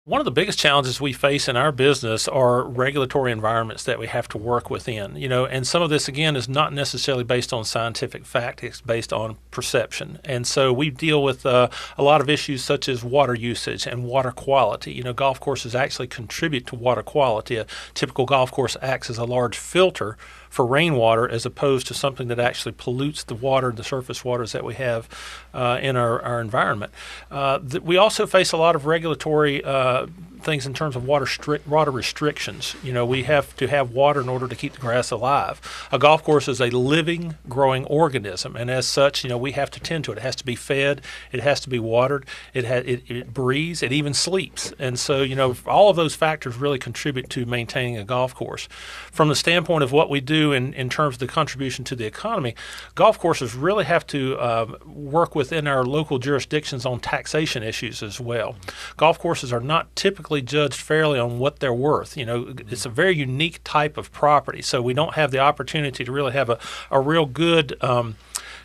One of the biggest challenges we face in our business are regulatory environments that we have to work within, and some of this again is not necessarily based on scientific fact, it's based on perception. And so we deal with a lot of issues such as water usage and water quality. Golf courses actually contribute to water quality. A typical golf course acts as a large filter for rainwater as opposed to something that actually pollutes the water, the surface waters that we have in our environment. We also face a lot of regulatory things in terms of water restrictions. We have to have water in order to keep the grass alive. A golf course is a living, growing organism, and as such, we have to tend to it. It has to be fed, it has to be watered, it breathes, it even sleeps. And so, all of those factors really contribute to maintaining a golf course. From the standpoint of what we do in terms of the contribution to the economy, golf courses really have to work within our local jurisdictions on taxation issues as well. Golf courses are not typically judged fairly on what they're worth. It's a very unique type of property, so we don't have the opportunity to really have a real good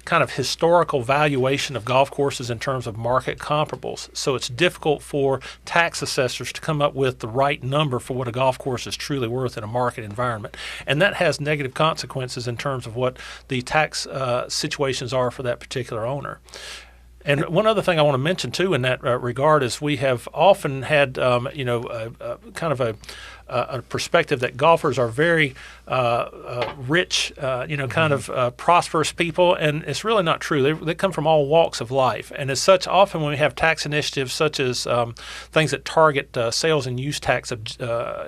kind of historical valuation of golf courses in terms of market comparables. So it's difficult for tax assessors to come up with the right number for what a golf course is truly worth in a market environment. And that has negative consequences in terms of what the tax situations are for that particular owner. And one other thing I want to mention too in that regard is we have often had, kind of a perspective that golfers are very rich, kind of prosperous people, and it's really not true. They come from all walks of life, and as such, often when we have tax initiatives such as things that target sales and use tax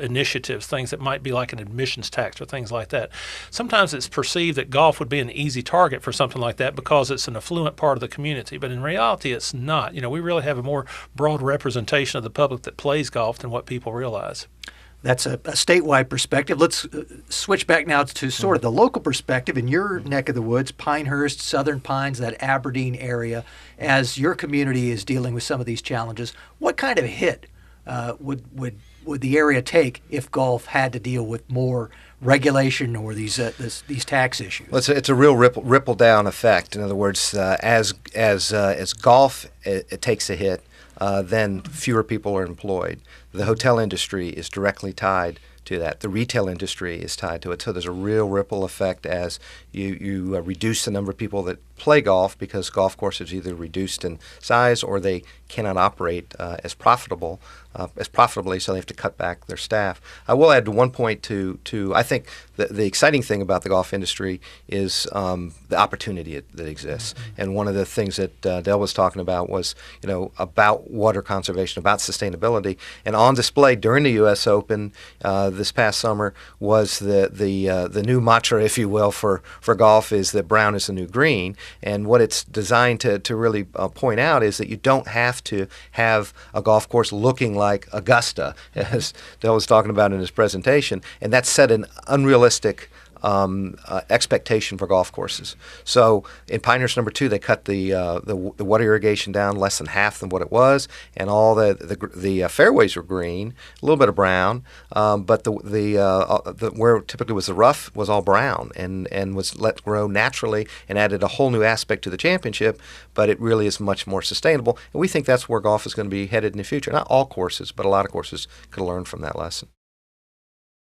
initiatives, things that might be like an admissions tax or things like that, sometimes it's perceived that golf would be an easy target for something like that because it's an affluent part of the community, but in reality, it's not. We really have a more broad representation of the public that plays golf than what people realize. That's a statewide perspective. Let's switch back now to sort of the local perspective in your neck of the woods, Pinehurst, Southern Pines, that Aberdeen area. As your community is dealing with some of these challenges, what kind of hit would the area take if golf had to deal with more regulation or these tax issues? Well, it's a real ripple down effect. In other words, as golf it takes a hit, then fewer people are employed. The hotel industry is directly tied to that. The retail industry is tied to it. So there's a real ripple effect as you reduce the number of people that play golf because golf courses are either reduced in size or they cannot operate as profitably, so they have to cut back their staff. I will add one point to I think the exciting thing about the golf industry is the opportunity that exists. Mm-hmm. And one of the things that Dell was talking about was, about water conservation, about sustainability. And on display during the U.S. Open this past summer was the new mantra, if you will, for golf is that brown is the new green. And what it's designed to really point out is that you don't have to have a golf course looking like Augusta, as Dell was talking about in his presentation. And that set an unrealistic expectation for golf courses. So in Pinehurst number 2, they cut the water irrigation down less than half than what it was, and all the fairways were green, a little bit of brown, but the where typically was the rough was all brown and was let grow naturally and added a whole new aspect to the championship. But it really is much more sustainable, and we think that's where golf is going to be headed in the future. Not all courses, but a lot of courses could learn from that lesson.